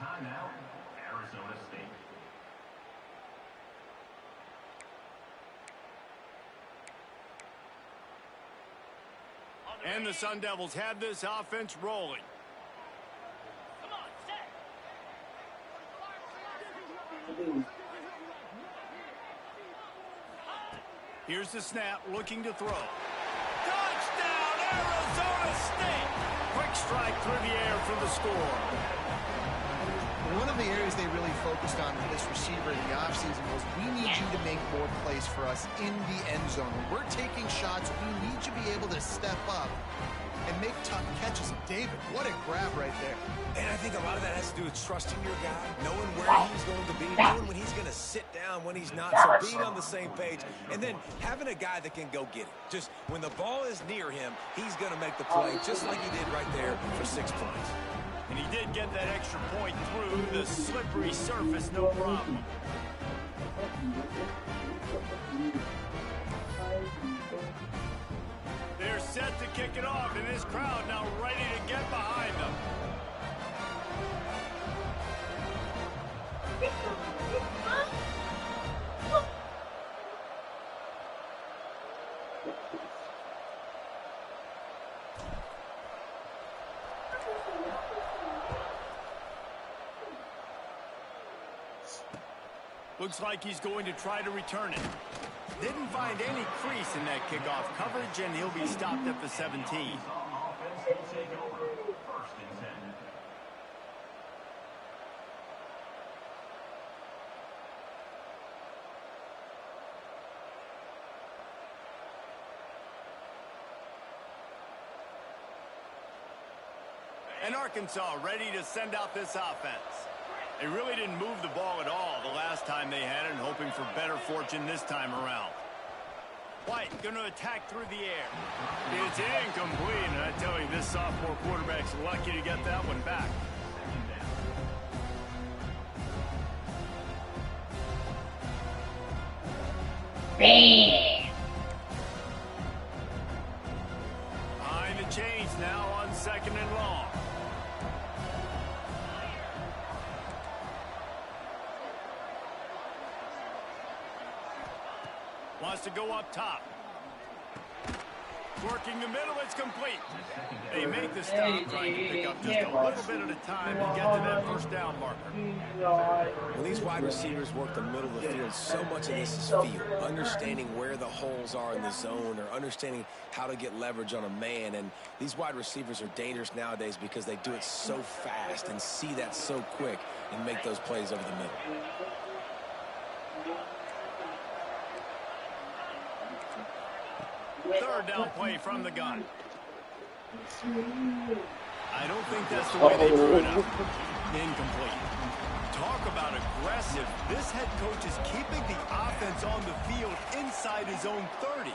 Timeout, Arizona State. And the Sun Devils have this offense rolling. Here's the snap, looking to throw. Touchdown, Arizona State! Quick strike through the air for the score. One of the areas they really focused on with this receiver in the offseason was we need you to make more plays for us in the end zone. When we're taking shots, we need you to be able to step up and make tough catches. David, what a grab right there. And I think a lot of that has to do with trusting your guy, knowing where he's going to be, knowing when he's going to sit down, when he's not, so being on the same page, and then having a guy that can go get it. Just when the ball is near him, he's going to make the play, just like he did right there for 6 points. And he did get that extra point through the slippery surface, no problem. They're set to kick it off, and this crowd now ready to get behind them. Looks like he's going to try to return it. Didn't find any crease in that kickoff coverage, and he'll be stopped at the 17. And Arkansas ready to send out this offense. They really didn't move the ball at all the last time they had it, and hoping for better fortune this time around. White going to attack through the air. It's incomplete, and I tell you, this sophomore quarterback's lucky to get that one back. Behind the chains now on 2nd and long. Wants to go up top. Working the middle, it's complete. They make the stop, trying to pick up just a little bit at a time to get to that first down marker. When these wide receivers work the middle of the field, so much of this is feel. Understanding where the holes are in the zone, or understanding how to get leverage on a man. And these wide receivers are dangerous nowadays because they do it so fast and see that so quick and make those plays over the middle. Third down play from the gun. I don't think that's the way they drew it up. Incomplete. Talk about aggressive. This head coach is keeping the offense on the field inside his own 30.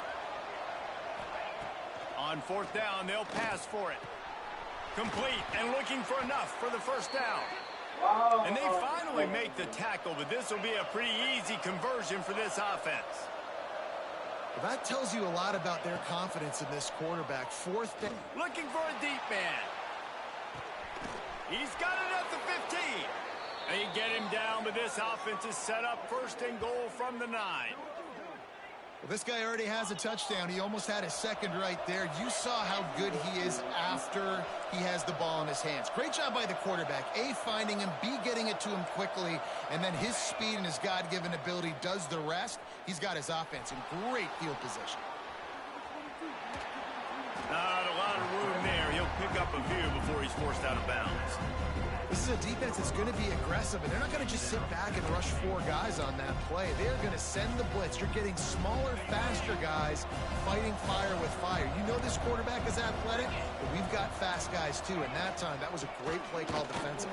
On 4th down, they'll pass for it. Complete and looking for enough for the first down. And they finally make the tackle, but this will be a pretty easy conversion for this offense. Well, that tells you a lot about their confidence in this quarterback. 4th down. Looking for a deep man. He's got it at the 15. They get him down, but this offense is set up 1st and goal from the 9. Well, this guy already has a touchdown. He almost had his second right there. You saw how good he is after he has the ball in his hands. Great job by the quarterback. A, finding him, B, getting it to him quickly, and then his speed and his God-given ability does the rest. He's got his offense in great field position. Not a lot of room there. He'll pick up a few before he's forced out of bounds. This is a defense that's going to be aggressive, and they're not going to just sit back and rush 4 guys on that play. They're going to send the blitz. You're getting smaller, faster guys fighting fire with fire. You know this quarterback is athletic, but we've got fast guys too, and that time, that was a great play called defensively.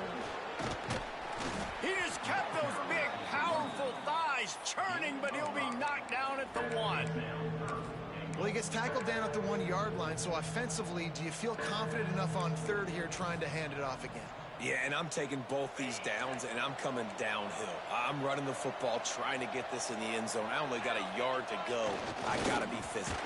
He just kept those big, powerful thighs churning, but he'll be knocked down at the 1. Well, he gets tackled down at the 1-yard line, so offensively, do you feel confident enough on 3rd here trying to hand it off again? Yeah, and I'm taking both these downs, and I'm coming downhill. I'm running the football, trying to get this in the end zone. I only got a yard to go. I got to be physical.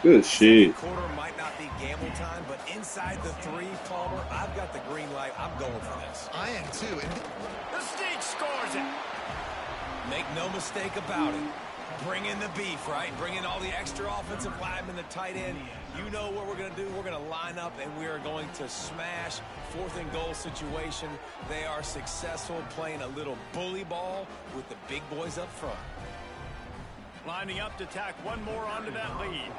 Good Second shit. quarter might not be gamble time, but inside the 3, Palmer, I've got the green light. I'm going for this. I am too. And The Sneak scores it. Make no mistake about it. Bring in the beef, right? Bring in all the extra offensive linemen, the tight end. You know what we're going to do. We're going to line up, and we are going to smash 4th and goal situation. They are successful playing a little bully ball with the big boys up front. Lining up to tack one more onto that lead.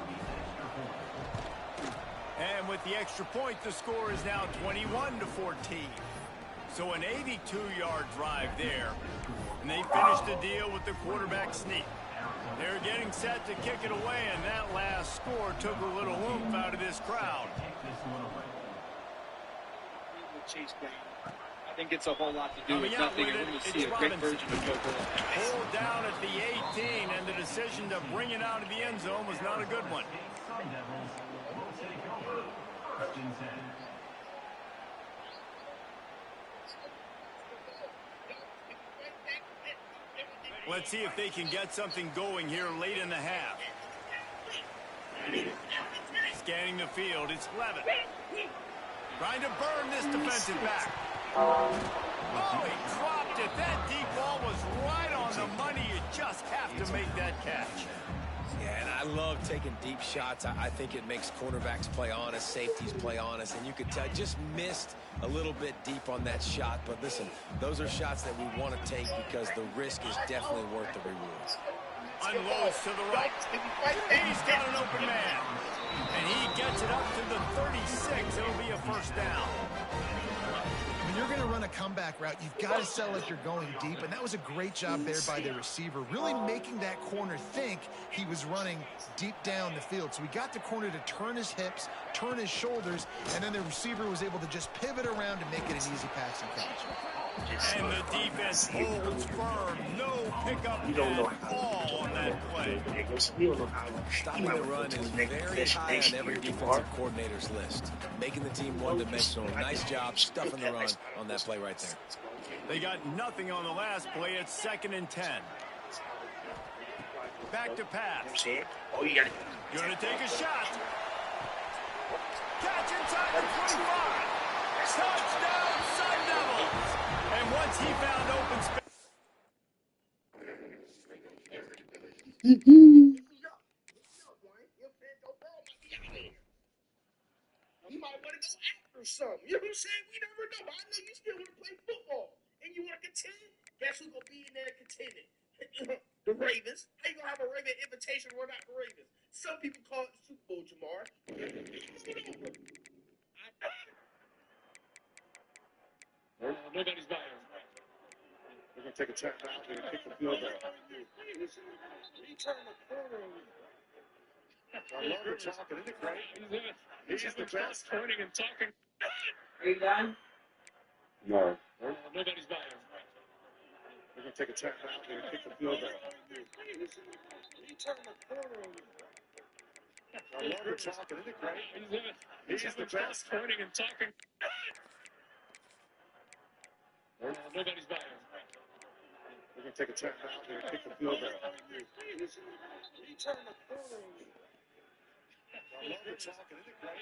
And with the extra point, the score is now 21-14. So an 82-yard drive there. And they finished the deal with the quarterback sneak. They're getting set to kick it away, and that last score took a little oomph out of this crowd. I think it's a whole lot to do with nothing, and we're going to see a great version of Joe Burrow. Pulled down at the 18, and the decision to bring it out of the end zone was not a good one. Let's see if they can get something going here late in the half. Scanning the field, it's Levitt. Trying to burn this defensive back. Oh, he dropped it. That deep ball was right on the money. You just have to make that catch. Yeah, and I love taking deep shots. I think it makes cornerbacks play honest, safeties play honest, and you could tell just missed a little bit deep on that shot. But listen, those are shots that we want to take because the risk is definitely worth the reward. Unloads to the right. He's got an open man. And he gets it up to the 36. It'll be a first down. when you're going to run a comeback route, you've got to sell like you're going deep, and that was a great job there by the receiver, really making that corner think he was running deep down the field. So he got the corner to turn his hips, turn his shoulders, and then the receiver was able to just pivot around and make it an easy passing catch. And the defense holds firm. No pickup at all on that play. Stopping the run is very high on every defensive coordinator's list. Making the team one-dimensional. Nice job stuffing the run on that play right there. They got nothing on the last play. It's 2nd and 10. Back to pass. Gonna take a shot. Catch inside the 25. Touchdown, Sun Devils. And once he found open space. You might want to go after some. You know what I'm saying? We never know. But I know you still want to play football. And you want to contend? Guess who's going to be in there contending? The Ravens. How you going to have a Raven invitation? We're not the Ravens. Some people call it the Super Bowl, Jamar. Nobody's buying. We're going to take a time out and pick the field up. I love the talking. Isn't it great? He's the best. Pointing and talking. Are you done? No. Nobody's buying. We're going to take a time out and pick the field up. I love the talking. Isn't it great? He's the best. Pointing and talking. Nobody's buying. We're going to take a time out and pick the field up. I love the talking. Isn't it great?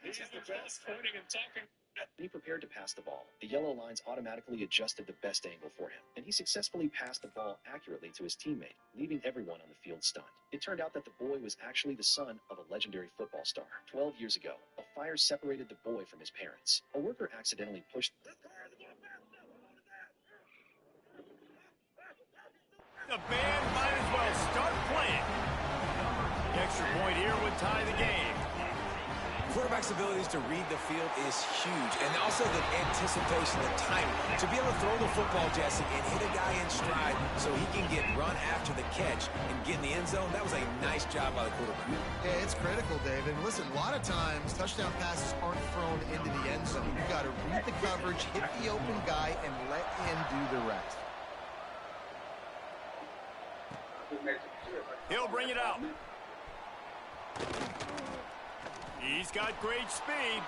He's the best. Pointing and talking. When he prepared to pass the ball, the yellow lines automatically adjusted the best angle for him, and he successfully passed the ball accurately to his teammate, leaving everyone on the field stunned. It turned out that the boy was actually the son of a legendary football star. 12 years ago, a fire separated the boy from his parents. A worker accidentally pushed The band might as well start playing. The extra point here would tie the game. Quarterback's abilities to read the field is huge, and also the anticipation, the timing. To be able to throw the football, Jesse, and hit a guy in stride so he can get run after the catch and get in the end zone, that was a nice job by the quarterback. Yeah, it's critical, Dave. And listen, a lot of times touchdown passes aren't thrown into the end zone. You've got to read the coverage, hit the open guy, and let him do the rest. He'll bring it out. He's got great speed.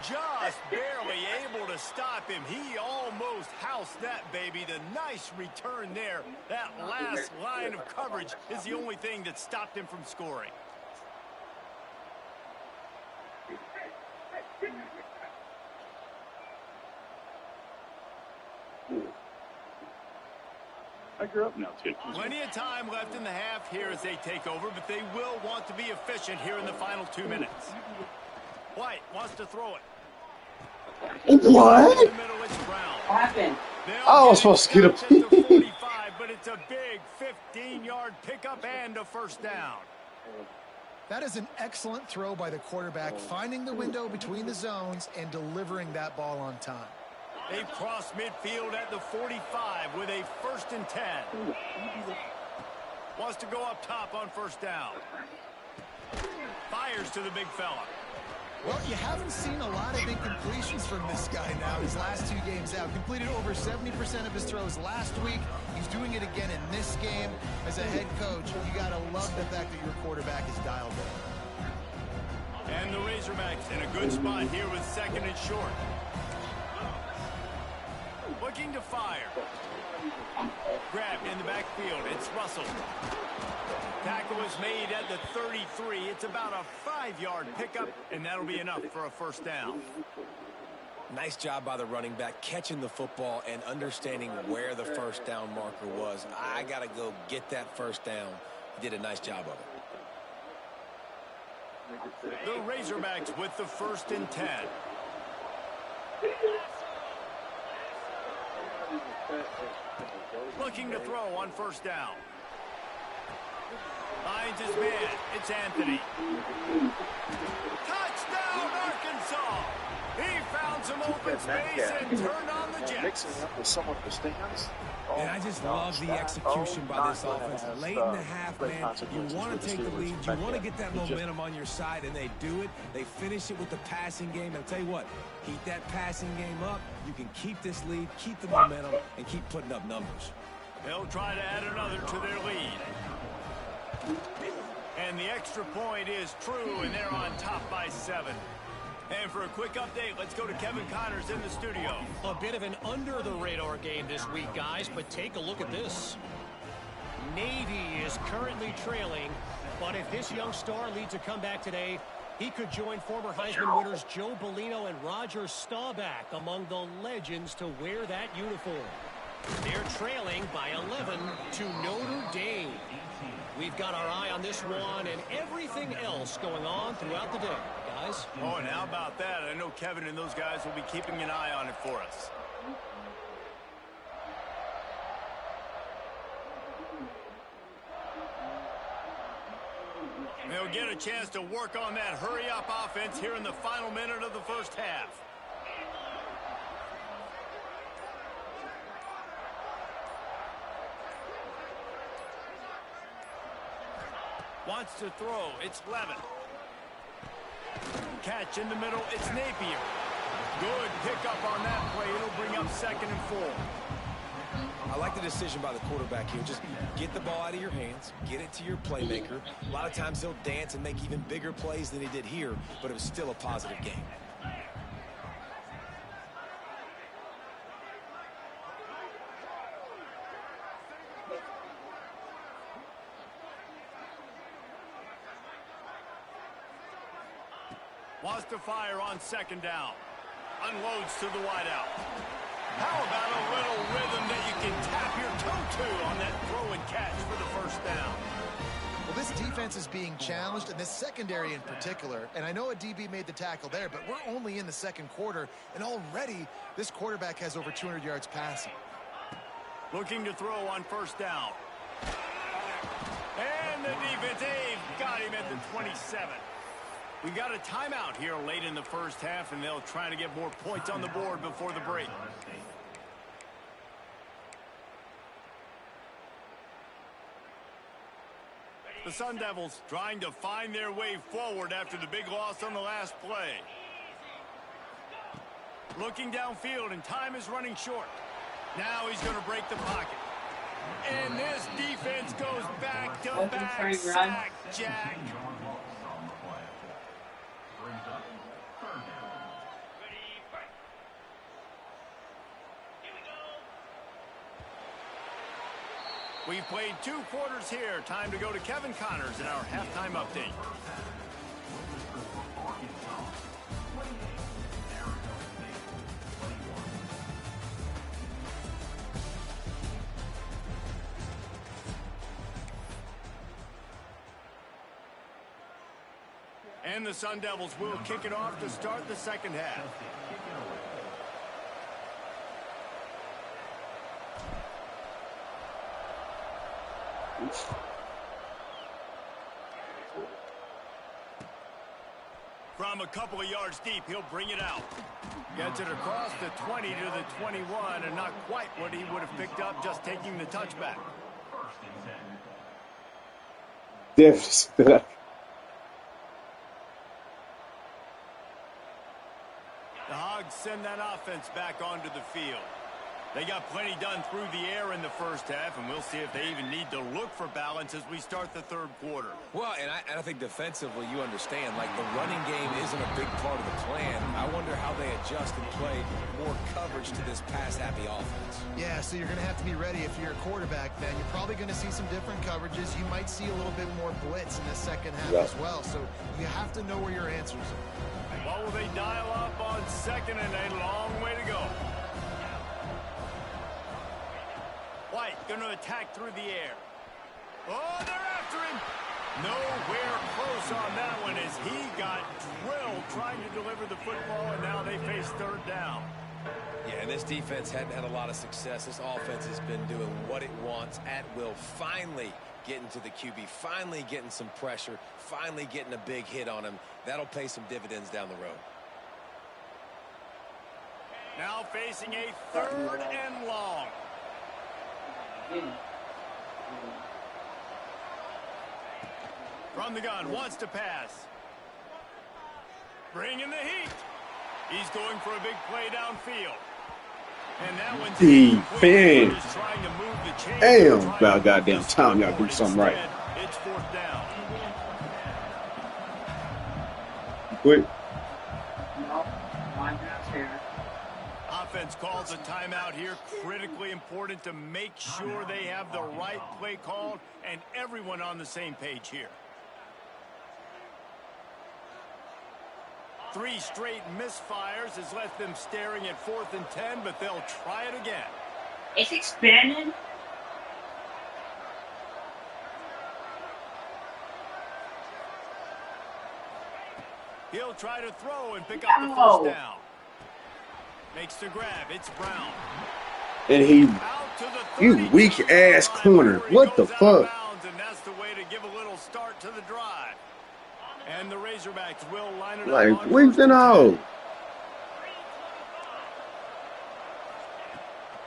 Just barely able to stop him. He almost housed that baby. The nice return there. That last line of coverage is the only thing that stopped him from scoring. I grew up now, too. Plenty of time left in the half here as they take over, but they will want to be efficient here in the final 2 minutes. White wants to throw it. What? In the middle, it's Brown. What happened? I was supposed to get a 45, but it's a big 15-yard pickup and a first down. That is an excellent throw by the quarterback, finding the window between the zones and delivering that ball on time. They cross midfield at the 45 with a 1st and 10. Wants to go up top on first down. Fires to the big fella. Well, you haven't seen a lot of incompletions from this guy now his last 2 games out. Completed over 70% of his throws last week. He's doing it again in this game. As a head coach, you got to love the fact that your quarterback is dialed in. And the Razorbacks in a good spot here with 2nd and short. Looking to fire. Grabbed in the backfield. It's Russell. Tackle is made at the 33. It's about a 5-yard pickup, and that'll be enough for a first down. Nice job by the running back, catching the football and understanding where the first down marker was. I got to go get that first down. He did a nice job of it. The Razorbacks with the 1st and 10. Looking to throw on first down. Finds his man. It's Anthony. Touchdown, Arkansas! He found some open space and turned on the Jets. Mixing up with someone who stands. And I just love the execution by this offense. Late in the half, man, you want to take the lead. You want to get that momentum on your side, and they do it. They finish it with the passing game. And I'll tell you what, keep that passing game up. You can keep this lead, keep the momentum, and keep putting up numbers. They'll try to add another to their lead. And the extra point is true, and they're on top by 7. And for a quick update, let's go to Kevin Connors in the studio. A bit of an under-the-radar game this week, guys, but take a look at this. Navy is currently trailing, but if this young star leads a comeback today, he could join former Heisman winners Joe Bellino and Roger Staubach among the legends to wear that uniform. They're trailing by 11 to Notre Dame. We've got our eye on this one and everything else going on throughout the day, guys. Oh, and how about that? I know Kevin and those guys will be keeping an eye on it for us. They'll get a chance to work on that hurry-up offense here in the final minute of the first half. Wants to throw. It's Levin. Catch in the middle. It's Napier. Good pickup on that play. It'll bring up 2nd and 4. I like the decision by the quarterback here. Just get the ball out of your hands, get it to your playmaker. A lot of times he'll dance and make even bigger plays than he did here, but it was still a positive game. Wants to fire on 2nd down. Unloads to the wideout. How about a little rhythm that you can tap your toe to on that throw and catch for the first down? Well, this defense is being challenged, and this secondary in particular. And I know a DB made the tackle there, but we're only in the 2nd quarter, and already this quarterback has over 200 yards passing. Looking to throw on first down. And the defense, they've got him at the 27. We got a timeout here late in the first half, and they'll try to get more points on the board before the break. The Sun Devils trying to find their way forward after the big loss on the last play. Looking downfield, and time is running short. Now he's going to break the pocket. And this defense goes back-to-back sack, Jack. We've played 2 quarters here. Time to go to Kevin Connors in our halftime update. And the Sun Devils will kick it off to start the second half. From a couple of yards deep, he'll bring it out. Gets it across the 20 to the 21, and not quite what he would have picked up just taking the touchback. Definitely. The Hogs send that offense back onto the field. They got plenty done through the air in the first half, and we'll see if they even need to look for balance as we start the third quarter. Well, and I think defensively, you understand, like the running game isn't a big part of the plan. I wonder how they adjust and play more coverage to this pass-happy offense. Yeah, so you're going to have to be ready if you're a quarterback then. You're probably going to see some different coverages. You might see a little bit more blitz in the second half as well. So you have to know where your answers are. What will they dial up on second and a long way to go? White going to attack through the air. Oh, they're after him. Nowhere close on that one as he got drilled trying to deliver the football, and now they face third down. Yeah, and this defense hadn't had a lot of success. This offense has been doing what it wants at will. Finally getting to the QB, finally getting some pressure, finally getting a big hit on him. That'll pay some dividends down the road. Now facing a third and long. From the gun, wants to pass. Bringing the heat. He's going for a big play downfield. And that one's defense. Trying to move the chain. Damn, about goddamn time y'all do something right. It's fourth down. Quick. Offense calls a timeout here. Critically important to make sure they have the right play called and everyone on the same page here. 3 straight misfires has left them staring at 4th and 10, but they'll try it again. It's expanded. He'll try to throw and pick up the first down. Makes the grab. It's Brown. And you weak ass corner. What the fuck? And that's the way to give a little start to the drive. And the Razorbacks will line it up. Like, weak and all.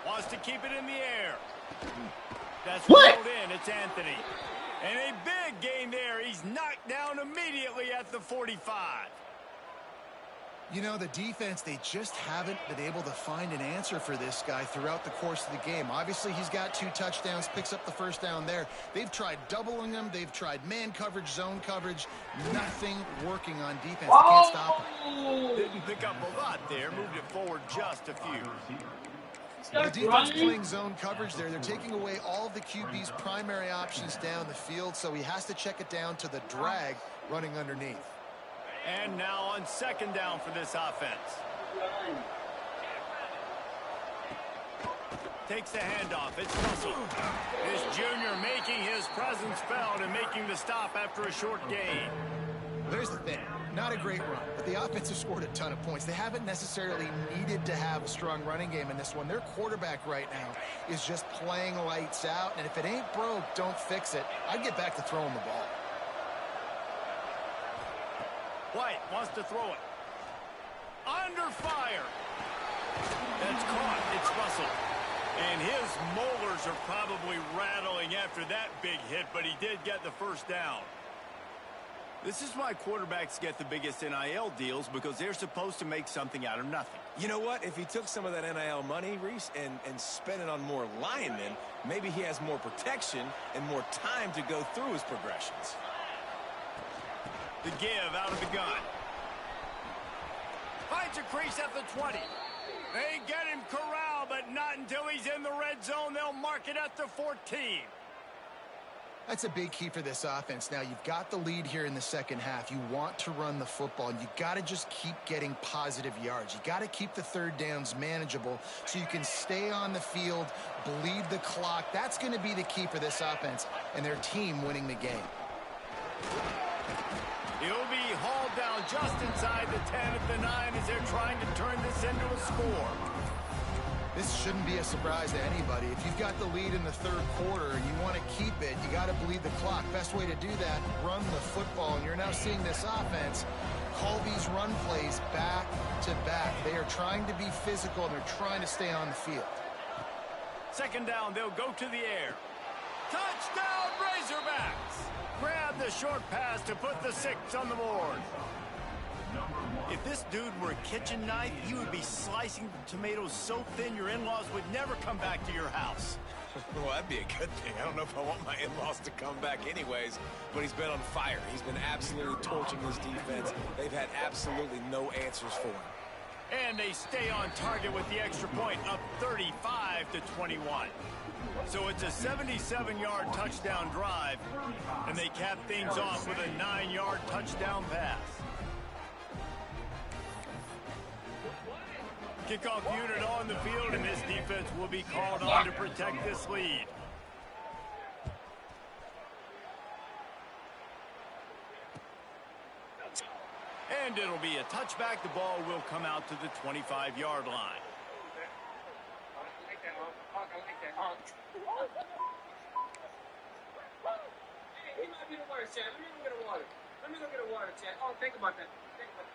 Wants to keep it in the air. That's what? In. It's Anthony. And a big gain there. He's knocked down immediately at the 45. You know, the defense, they just haven't been able to find an answer for this guy throughout the course of the game. Obviously, he's got 2 touchdowns, picks up the first down there. They've tried doubling him. They've tried man coverage, zone coverage. Nothing working on defense. They can't stop him. Didn't pick up a lot there. Moved it forward just a few. The defense playing zone coverage there. They're taking away all of the QB's primary options down the field, so he has to check it down to the drag running underneath. And now on second down for this offense. Takes the handoff. It's Russell. This junior making his presence felt and making the stop after a short gain. There's the thing. Not a great run, but the offense has scored a ton of points. They haven't necessarily needed to have a strong running game in this one. Their quarterback right now is just playing lights out, and if it ain't broke, don't fix it. I'd get back to throwing the ball. White wants to throw it. Under fire. That's caught. It's Russell. And his molars are probably rattling after that big hit, but he did get the first down. This is why quarterbacks get the biggest NIL deals, because they're supposed to make something out of nothing. You know what? If he took some of that NIL money, Reese, and spent it on more linemen, maybe he has more protection and more time to go through his progressions. The give out of the gun. Finds a crease at the 20. They get him corralled, but not until he's in the red zone. They'll mark it at the 14. That's a big key for this offense. Now, you've got the lead here in the second half. You want to run the football, and you got to just keep getting positive yards. You got to keep the third downs manageable so you can stay on the field, bleed the clock. That's going to be the key for this offense and their team winning the game. He'll be hauled down just inside the 10 at the 9 as they're trying to turn this into a score. This shouldn't be a surprise to anybody. If you've got the lead in the third quarter and you want to keep it, you got to bleed the clock. Best way to do that, run the football. And you're now seeing this offense call these run plays back to back. They are trying to be physical, and they're trying to stay on the field. Second down, they'll go to the air. Touchdown, Razorbacks! Grab the short pass to put the 6 on the board. If this dude were a kitchen knife, he would be slicing tomatoes so thin your in-laws would never come back to your house. Well, that'd be a good thing. I don't know if I want my in-laws to come back anyways, but he's been on fire. He's been absolutely torching his defense. They've had absolutely no answers for him. And they stay on target with the extra point, up 35-21. So it's a 77-yard touchdown drive, and they cap things off with a 9-yard touchdown pass. Kickoff unit on the field, and this defense will be called on to protect this lead. And it'll be a touchback. The ball will come out to the 25-yard line. He might be the water, Chad. Let me go get a water. Let me go get a water, Chad. Oh, think about that. Think about that.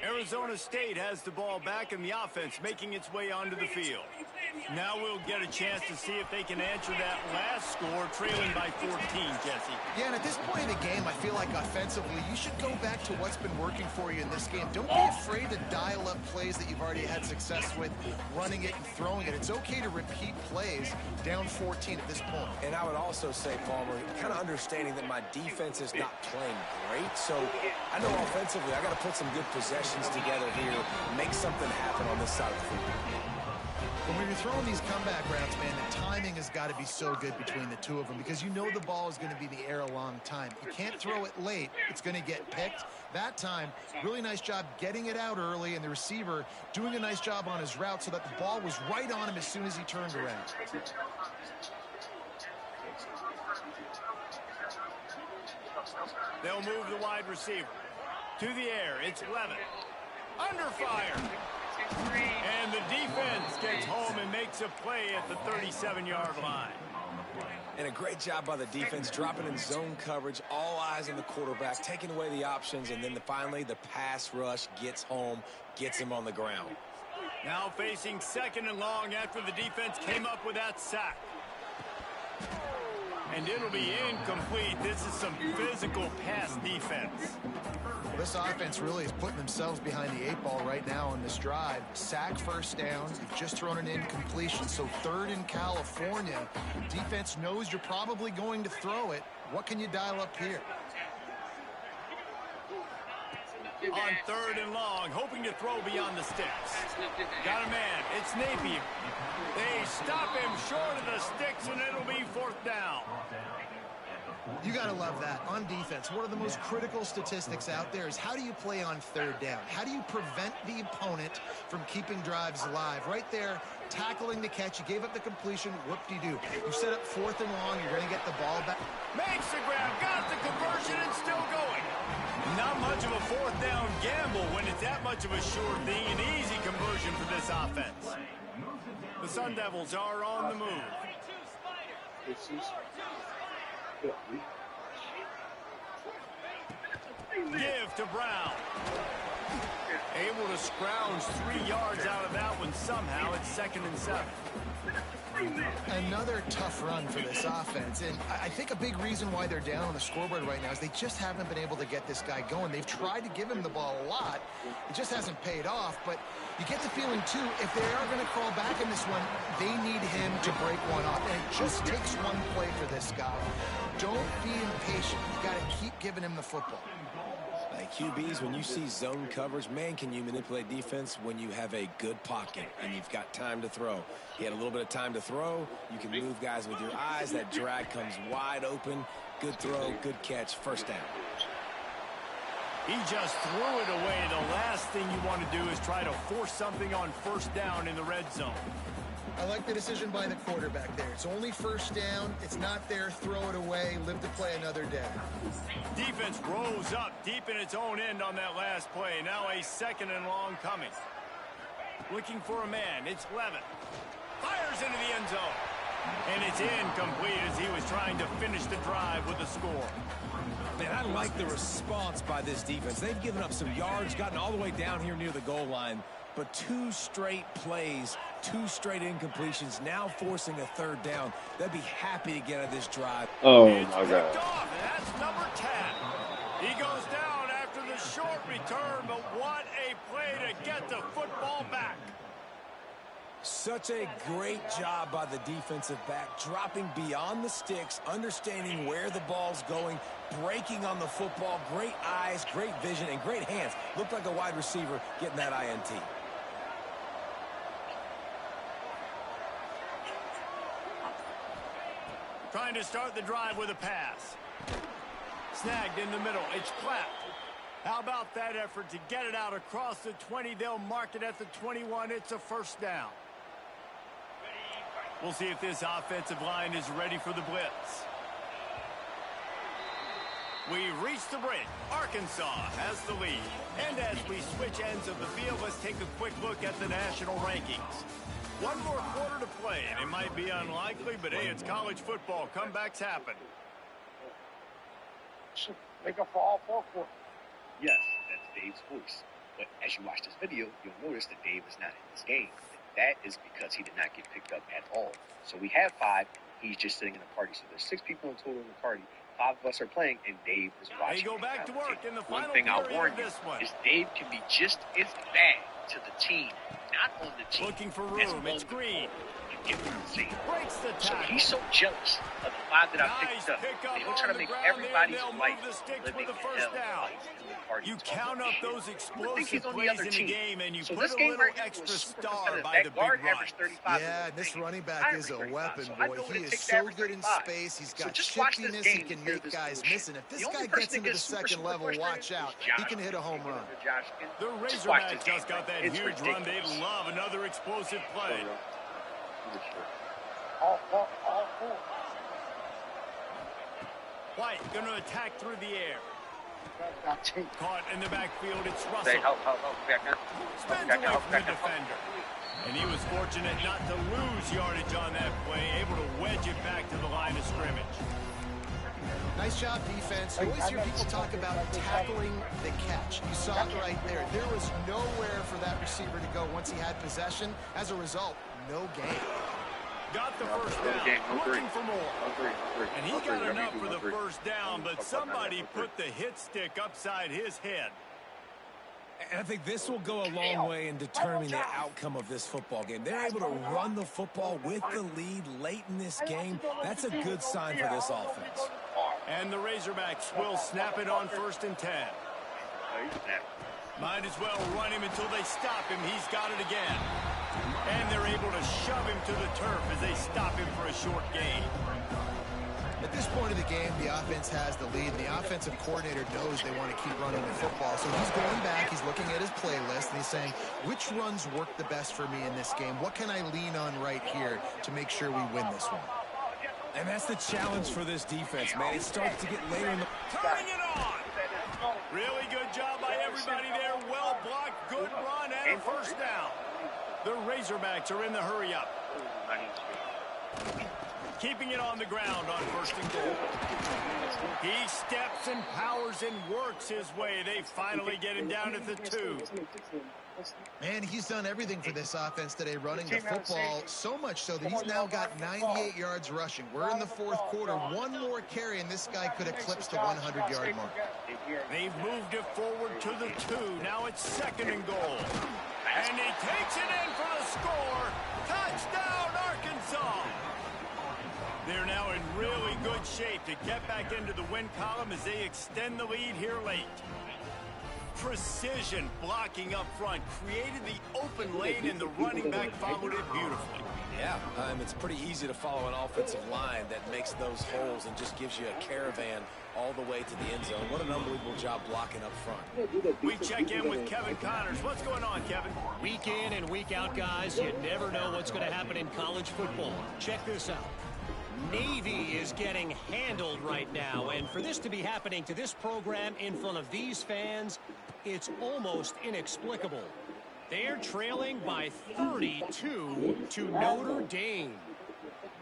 Arizona State has the ball back in the offense, making its way onto the field. Now we'll get a chance to see if they can answer that last score, trailing by 14, Jesse. Yeah, and at this point in the game, I feel like offensively, you should go back to what's been working for you in this game. Don't be afraid to dial up plays that you've already had success with, running it and throwing it. It's okay to repeat plays down 14 at this point. And I would also say, Palmer, kind of understanding that my defense is not playing great, so I know offensively I got to put some good possessions together here, make something happen on this side of the field. But when you're throwing these comeback routes, man, the timing has got to be so good between the two of them because you know the ball is going to be in the air a long time. You can't throw it late. It's going to get picked. That time, really nice job getting it out early, and the receiver doing a nice job on his route so that the ball was right on him as soon as he turned around. They'll move the wide receiver. To the air, it's Levin. Under fire. And the defense gets home and makes a play at the 37-yard line. And a great job by the defense, dropping in zone coverage, all eyes on the quarterback, taking away the options, and then finally the pass rush gets home, gets him on the ground. Now facing second and long after the defense came up with that sack. And it'll be incomplete. This is some physical pass defense. This offense really is putting themselves behind the 8 ball right now on this drive. Sack, first down. You've just thrown an incompletion. So third in California. Defense knows you're probably going to throw it. What can you dial up here? On third and long, hoping to throw beyond the sticks. Got a man. It's Napier. They stop him short of the sticks, and it'll be fourth down. You got to love that. On defense, one of the most critical statistics out there is how do you play on third down? How do you prevent the opponent from keeping drives alive? Right there, tackling the catch. You gave up the completion. Whoop-de-doo. You set up fourth and long. You're going to get the ball back. Makes the grab. Got the conversion and still going. Not much of a fourth down gamble when it's that much of a sure thing. An easy conversion for this offense. The Sun Devils are on the move. Give to Brown. Able to scrounge 3 yards out of that one somehow. It's 2nd and 7. Another tough run for this offense, and I think a big reason why they're down on the scoreboard right now is they just haven't been able to get this guy going. They've tried to give him the ball a lot. It just hasn't paid off, but you get the feeling, too, if they are going to crawl back in this one, they need him to break one off, and it just takes one play for this guy. Don't be impatient. You've got to keep giving him the football. Like QBs, when you see zone coverage, man, can you manipulate defense when you have a good pocket and you've got time to throw. He had a little bit of time to throw. You can move guys with your eyes. That drag comes wide open. Good throw, good catch, first down. He just threw it away. The last thing you want to do is try to force something on first down in the red zone. I like the decision by the quarterback there. It's only first down. It's not there. Throw it away. Live to play another day. Defense rose up deep in its own end on that last play. Now a 2nd and long coming. Looking for a man. It's Levin. Fires into the end zone. And it's incomplete as he was trying to finish the drive with a score. Man, I like the response by this defense. They've given up some yards, gotten all the way down here near the goal line. But 2 straight plays, 2 straight incompletions, now forcing a 3rd down. They'd be happy to get out of this drive. Oh, it's my God. Off, and that's number 10. He goes down after the short return, but what a play to get the football back. Such a great job by the defensive back, dropping beyond the sticks, understanding where the ball's going, breaking on the football. Great eyes, great vision, and great hands. Looked like a wide receiver getting that INT. Trying to start the drive with a pass. Snagged in the middle. It's Clapp. How about that effort to get it out across the 20? They'll mark it at the 21. It's a first down. We'll see if this offensive line is ready for the blitz. We reach the break. Arkansas has the lead. And as we switch ends of the field, let's take a quick look at the national rankings. One more quarter to play, and it might be unlikely, but hey, it's college football. Comebacks happen. Make up for all 4 quarters. Yes, that's Dave's voice. But as you watch this video, you'll notice that Dave is not in this game. That is because he did not get picked up at all. So we have 5. He's just sitting in the party. So there's 6 people in total in the party. 5 of us are playing, and Dave is watching. They go back to work in the final One thing I'll period warn of you this one. is Dave can be just as bad to the team, not on the team. Looking for as room. on It's the Green. field. You get what I'm saying? Breaks the So tackle. he's so jealous of the 5 that I Nice picked up. pick up He'll on try to the make ground everybody's there, and they'll life move the sticks living with the first hell down. life in the party. You Talking count about up shit. those I think explosive he's on the plays other in the team. game, and you So put this a game little right here extra was super star competitive. by That the big guard run. averaged 35. Yeah, this running back I is a averaged weapon, 35, so I boy. know what He it is takes to so average good in 35. space. He's So got just watch this shiftiness. game He can and hear make this guys bullshit. miss. And if this The only guy person gets that into the gets super, second super level, frustrated watch out. is Josh. He can hit a home run. The Just watch this Razorbacks game, just got that It's huge run. They ridiculous. love another explosive play. All 4. White going to attack through the air. Caught in the backfield. It's Russell. Spins away from the defender. And he was fortunate not to lose yardage on that play, able to wedge it back to the line of scrimmage. Nice job, defense. You always hear people talk about tackling the catch. You saw it right there. There was nowhere for that receiver to go once he had possession. As a result, no gain. Got the first down, looking for more. And he got enough for the first down, but somebody put the hit stick upside his head. And I think this will go a long way in determining the outcome of this football game. They're able to run the football with the lead late in this game. That's a good sign for this offense. And the Razorbacks will snap it on 1st and 10. Might as well run him until they stop him. He's got it again. And they're able to shove him to the turf as they stop him for a short gain. At this point of the game, the offense has the lead, and the offensive coordinator knows they want to keep running the football. So he's going back, he's looking at his playlist, and he's saying, which runs work the best for me in this game? What can I lean on right here to make sure we win this one? And that's the challenge for this defense, man. It starts to get later in the... Turning it on! Really good job by everybody there. Well blocked, good run, and a first down. The Razorbacks are in the hurry-up. Keeping it on the ground on 1st and goal. He steps and powers and works his way. They finally get him down at the 2. Man, he's done everything for this offense today, running the football, so much so that he's now got 98 yards rushing. We're in the 4th quarter. One more carry, and this guy could eclipse the 100-yard mark. They've moved it forward to the 2. Now it's 2nd and goal. And he takes it in for the score. Touchdown, Arkansas! They're now in really good shape to get back into the win column as they extend the lead here late. precision blocking up front, created the open lane, and the running back followed it beautifully. Yeah, it's pretty easy to follow an offensive line that makes those holes and just gives you a caravan all the way to the end zone. What an unbelievable job blocking up front. We check in with Kevin Connors. What's going on, Kevin? Week in and week out, guys, you never know what's going to happen in college football. Check this out. Navy is getting handled right now, and for this to be happening to this program in front of these fans, it's almost inexplicable. They're trailing by 32 to Notre Dame.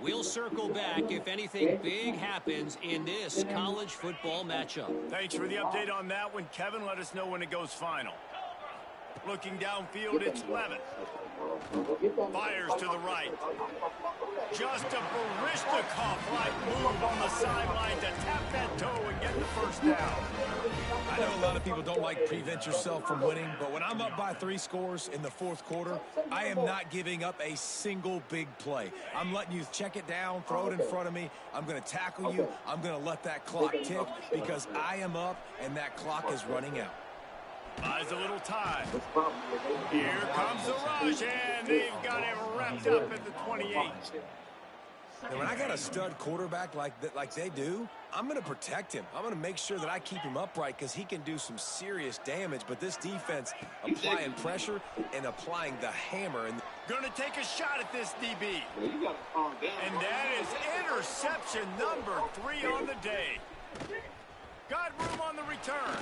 We'll circle back if anything big happens in this college football matchup. Thanks for the update on that one, Kevin. Let us know when it goes final. Looking downfield, it's Levitt. Fires to the right. Just a Barishnikov-like move on the sideline to tap that toe and get the first down. I know a lot of people don't like prevent yourself from winning, but when I'm up by 3 scores in the fourth quarter, I am not giving up a single big play. I'm letting you check it down, throw it in front of me. I'm going to tackle you. I'm going to let that clock tick because I am up and that clock is running out. Buys a little time. Here comes the rush, and they've got him wrapped up at the 28. And when I got a stud quarterback like they do, I'm going to protect him. I'm going to make sure that I keep him upright because he can do some serious damage. But this defense applying pressure and applying the hammer. And going to take a shot at this DB. And that is interception number 3 on the day. Got room on the return.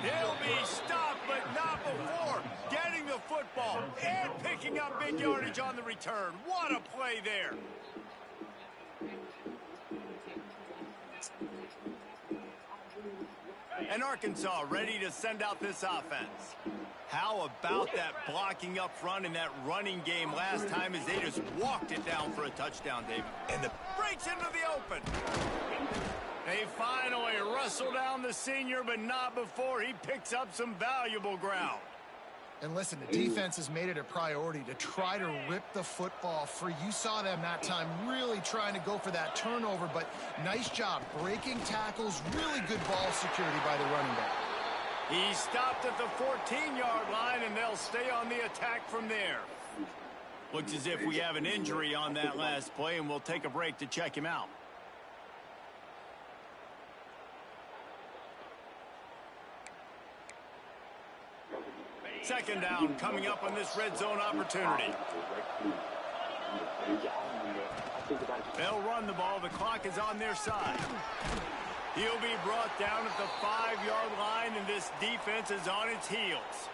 He'll be stopped, but not before getting the football and picking up big yardage on the return. What a play there. And Arkansas ready to send out this offense. How about that blocking up front in that running game last time as they just walked it down for a touchdown, David? And the breaks into the open. They finally wrestle down the senior, but not before he picks up some valuable ground. And listen, the defense has made it a priority to try to rip the football free. You saw them that time really trying to go for that turnover, but nice job breaking tackles, really good ball security by the running back. He stopped at the 14-yard line, and they'll stay on the attack from there. Looks as if we have an injury on that last play, and we'll take a break to check him out. Second down coming up on this red zone opportunity. They'll run the ball. The clock is on their side. He'll be brought down at the 5-yard line, and this defense is on its heels.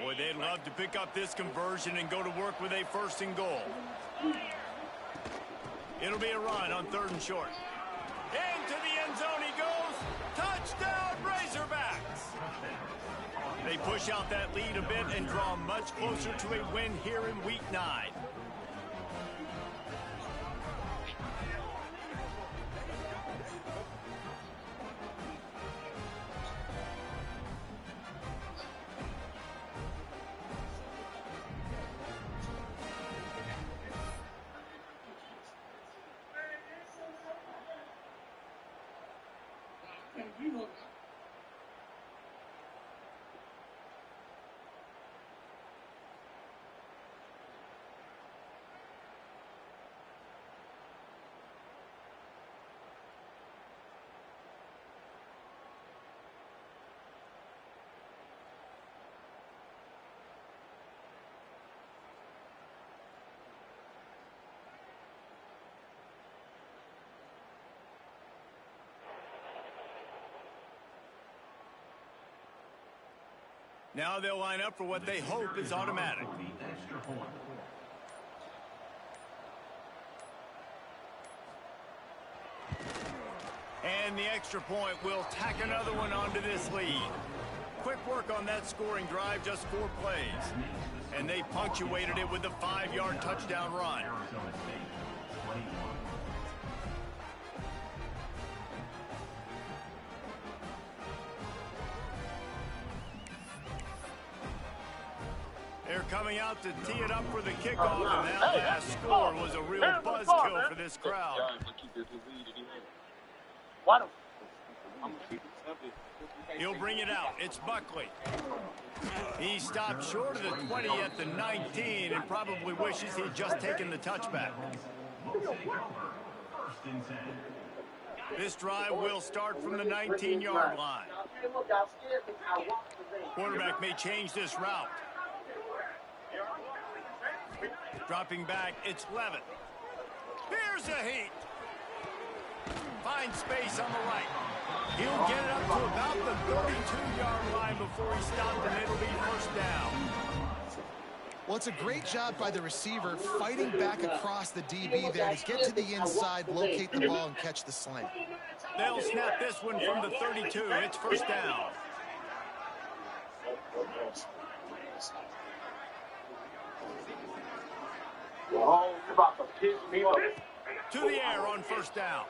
Boy, they'd love to pick up this conversion and go to work with a 1st and goal. It'll be a run on 3rd and short. Into the end zone he goes. Touchdown, Razorbacks! They push out that lead a bit and draw much closer to a win here in Week 9. Now they'll line up for what they hope is automatic. And the extra point will tack another one onto this lead. Quick work on that scoring drive, just 4 plays. And they punctuated it with a 5-yard touchdown run. They're coming out to tee it up for the kickoff, and that last score was a real buzzkill for this crowd. He'll bring it out. It's Buckley. He stopped short of the 20 at the 19 and probably wishes he'd just taken the touchback. This drive will start from the 19-yard line. Quarterback may change this route. Dropping back, it's Levin. Here's a heat. Finds space on the right. He'll get it up to about the 32-yard line before he stopped, and it'll be first down. Well, it's a great job by the receiver fighting back across the DB there to get to the inside, locate the ball, and catch the slant. They'll snap this one from the 32. It's first down. Oh, you're about to piss me off. To the air on first down.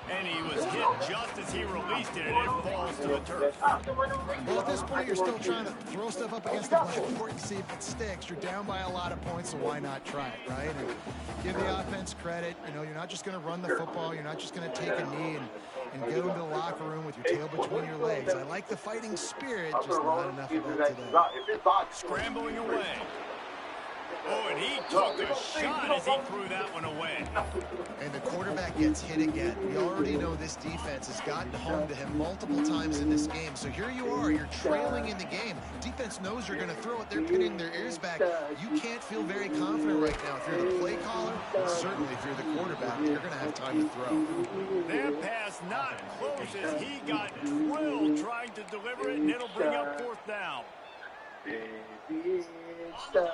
And he was hit just as he released it, and it falls to the turf. Well, at this point, you're still trying to throw stuff up against the blackboard and see if it sticks. You're down by a lot of points, so why not try it, right? And give the offense credit. You know, you're not just going to run the football. You're not just going to take a knee and go into the locker room with your tail between your legs. I like the fighting spirit, just not enough of it today. Scrambling away. Oh, and he took a shot as he threw that one away. And the quarterback gets hit again. We already know this defense has gotten home to him multiple times in this game. So here you are, you're trailing in the game. Defense knows you're going to throw it. They're pinning their ears back. You can't feel very confident right now. If you're the play caller, and certainly if you're the quarterback, you're going to have time to throw. Their pass not close as he got drilled trying to deliver it, and it'll bring up fourth down.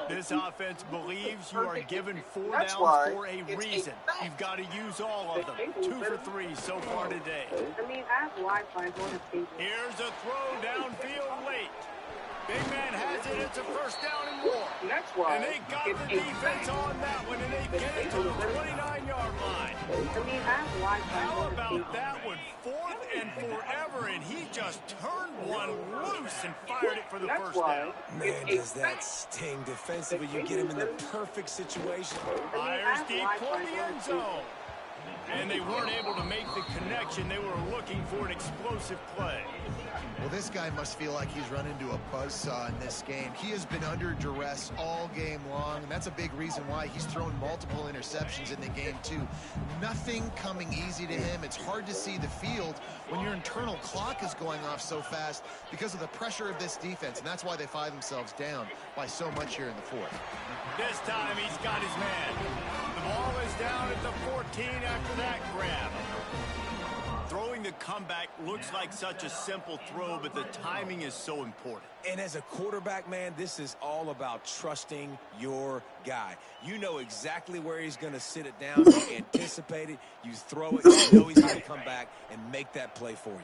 This offense believes you are given 4 downs for a reason. You've got to use all of them. 2 for 3 so far today. I mean, I have Wi-Fi. Here's a throw downfield late. Big man has it. It's a first down and more. And they got the defense on that one, and they get it to the 29-yard line. I mean, I have Wi-Fi. How about that one? 4th and forever, and he just turned one loose and fired it for the first down. Man, does that sting defensively. You get him in the perfect situation. Fires deep for the end zone. And they weren't able to make the connection. They were looking for an explosive play. Well, this guy must feel like he's run into a buzzsaw in this game. He has been under duress all game long, and that's a big reason why he's thrown multiple interceptions in the game, too. Nothing coming easy to him. It's hard to see the field when your internal clock is going off so fast because of the pressure of this defense, and that's why they find themselves down by so much here in the fourth. This time he's got his man. The ball is down at the 14 after that grab. Throwing the comeback looks like such a simple throw, but the timing is so important. And as a quarterback, man, this is all about trusting your guy. You know exactly where he's going to sit it down. You anticipate it. You throw it. You know he's going to come back and make that play for you.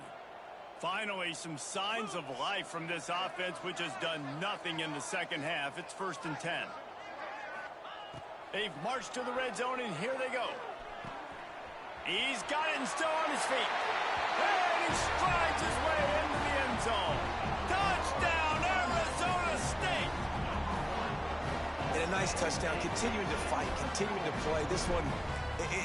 Finally, some signs of life from this offense, which has done nothing in the second half. It's 1st and 10. They've marched to the red zone, and here they go. He's got it and still on his feet. And he strides his way into the end zone. Touchdown, Arizona State. And a nice touchdown, continuing to fight, continuing to play. This one,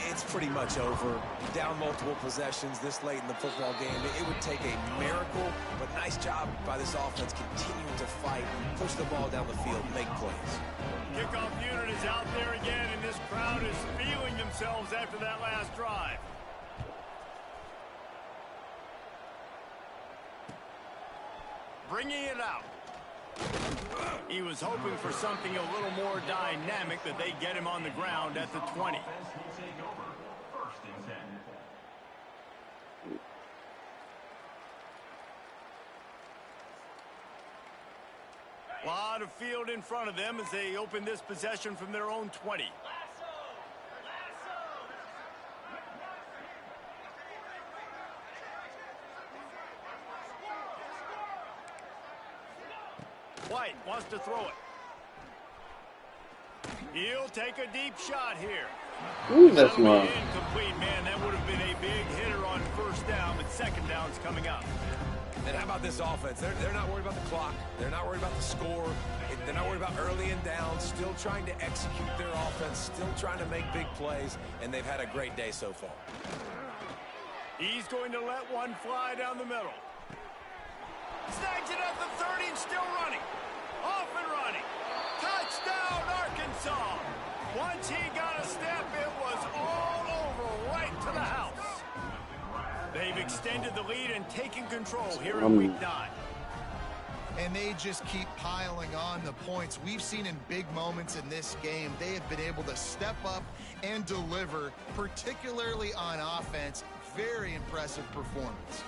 it's pretty much over. Down multiple possessions this late in the football game. It would take a miracle, but nice job by this offense continuing to fight, push the ball down the field, make plays. Kickoff unit is out there again, and this crowd is feeling themselves after that last drive. Bringing it out. He was hoping for something a little more dynamic, that they get him on the ground at the 20. A lot of field in front of them as they open this possession from their own 20. White wants to throw it. He'll take a deep shot here. Ooh, that's not incomplete, man. That would have been a big hitter on first down, but second down's coming up. And how about this offense? They're not worried about the clock. They're not worried about the score. They're not worried about early and down, still trying to execute their offense, still trying to make big plays, and they've had a great day so far. He's going to let one fly down the middle. Snags it at the 30 and still running. Off and running. Touchdown, Arkansas. Once he got a step, it was all over right to the house. They've extended the lead and taken control here in week 9. And they just keep piling on the points. We've seen in big moments in this game, they have been able to step up and deliver, particularly on offense. Very impressive performance.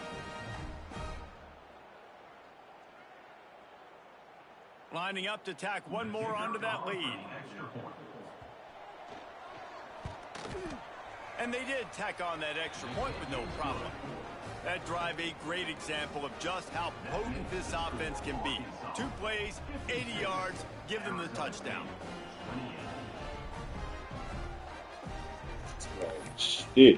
Lining up to tack one more onto that lead. And they did tack on that extra point with no problem. That drive, a great example of just how potent this offense can be. 2 plays, 80 yards, give them the touchdown. Shit.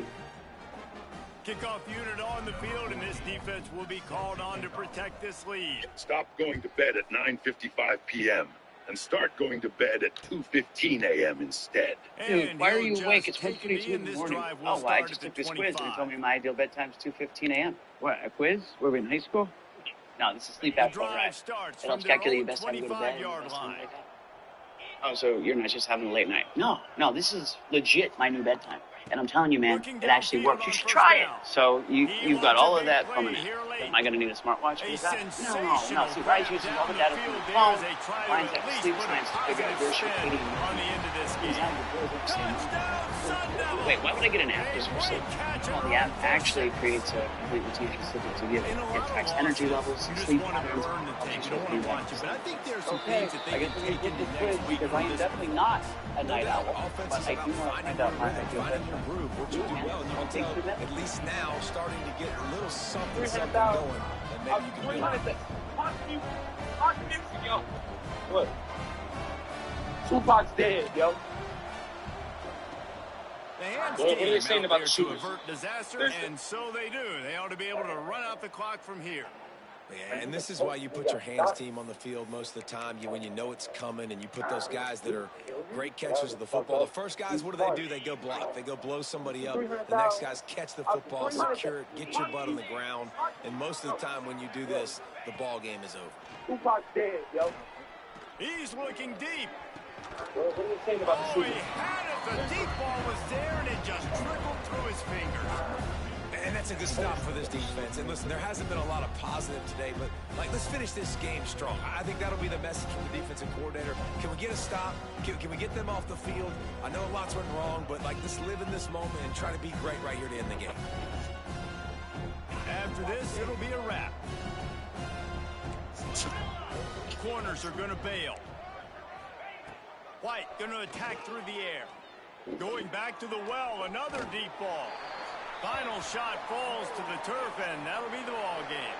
Kickoff unit on the field, and this defense will be called on to protect this lead. Stop going to bed at 9:55 p.m. and start going to bed at 2:15 a.m. instead. Dude, why are you awake? It's 1:42 in the morning. Oh, well, I just took this quiz and it told me my ideal bedtime is 2:15 a.m. What, a quiz? Were we in high school? No, this is sleep apnea, right? It helps calculate your best time to go to bed. Oh, so you're not just having a late night? No, this is legit my new bedtime. And I'm telling you, man, it actually works. You should try it. So you've got all of that from an app. Am I going to need a smartwatch for that? No. See, Ryan's using all the data from the phone. Ryan's got sleep science to figure out your circadian rhythm. Wait, why would I get an app just for sleep? Well, the app actually creates a complete routine specific to you. It tracks energy levels, sleep patterns, okay, I guess we're going to get this quiz because I am definitely not a night owl. But I do want to find out my ideal bedtime. What you do well, you can tell, at least now, starting to get a little something going, and maybe you can build. What? Tupac's dead, yo. What are you saying about the shooters? To avert disaster, and so they do. They ought to be able to run out the clock from here. Yeah, and this is why you put your hands team on the field most of the time. When you know it's coming, and you put those guys that are great catchers of the football. The first guys, what do? They go block. They go blow somebody up. The next guys catch the football, secure it, get your butt on the ground. And most of the time when you do this, the ball game is over. Tupac's dead, yo. He's looking deep. What are you saying about the shooters? He had it. The deep ball was there, and it just trickled through his fingers. And that's a good stop for this defense. And listen, there hasn't been a lot of positive today, but let's finish this game strong. I think that'll be the message from the defensive coordinator. Can we get a stop? Can we get them off the field? I know lots went wrong, but let's live in this moment and try to be great right here to end the game. After this, it'll be a wrap. Corners are going to bail. White going to attack through the air. Going back to the well, another deep ball. Final shot falls to the turf, and that'll be the ball game.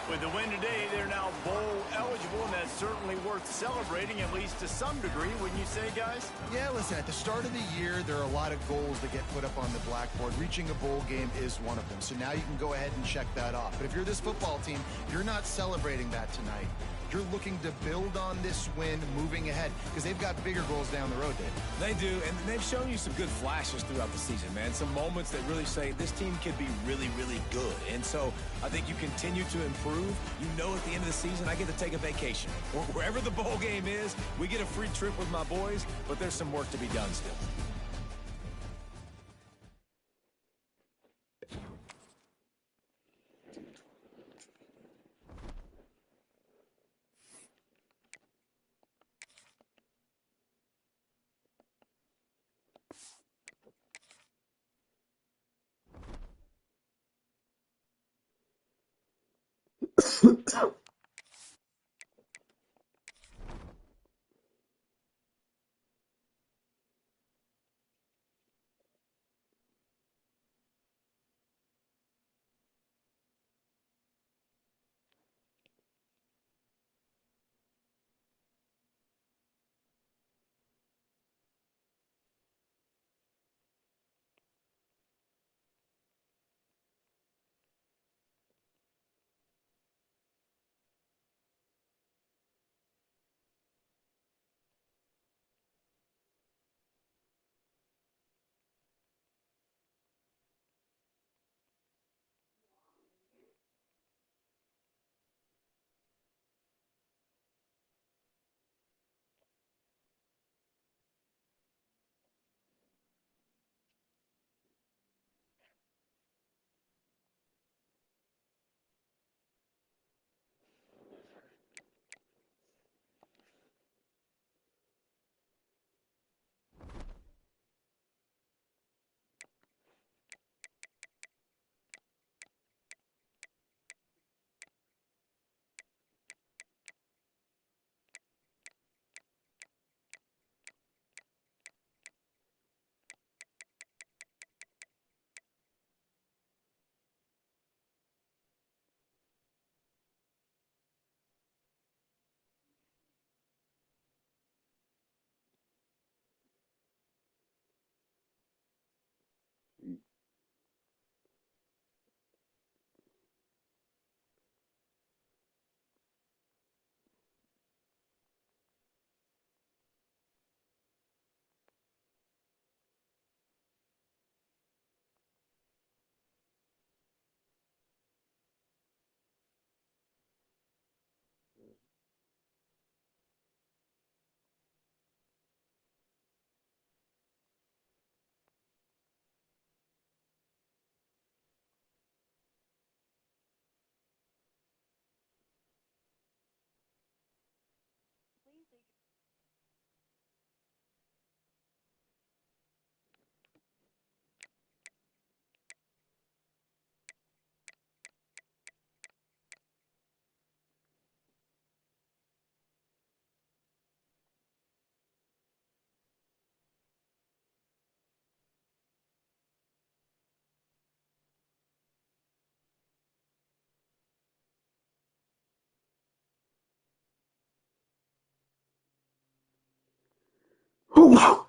With the win today, they're now bowl eligible, and that's certainly worth celebrating, at least to some degree, wouldn't you say, guys? Yeah, listen, at the start of the year, there are a lot of goals that get put up on the blackboard. Reaching a bowl game is one of them. So now you can go ahead and check that off. But if you're this football team, you're not celebrating that tonight. You're looking to build on this win moving ahead because they've got bigger goals down the road, Dave. They do, and they've shown you some good flashes throughout the season, man. Some moments that really say this team could be really, really good. And so I think you continue to improve. You know at the end of the season, I get to take a vacation. Wherever the bowl game is, we get a free trip with my boys, but there's some work to be done still. Woo!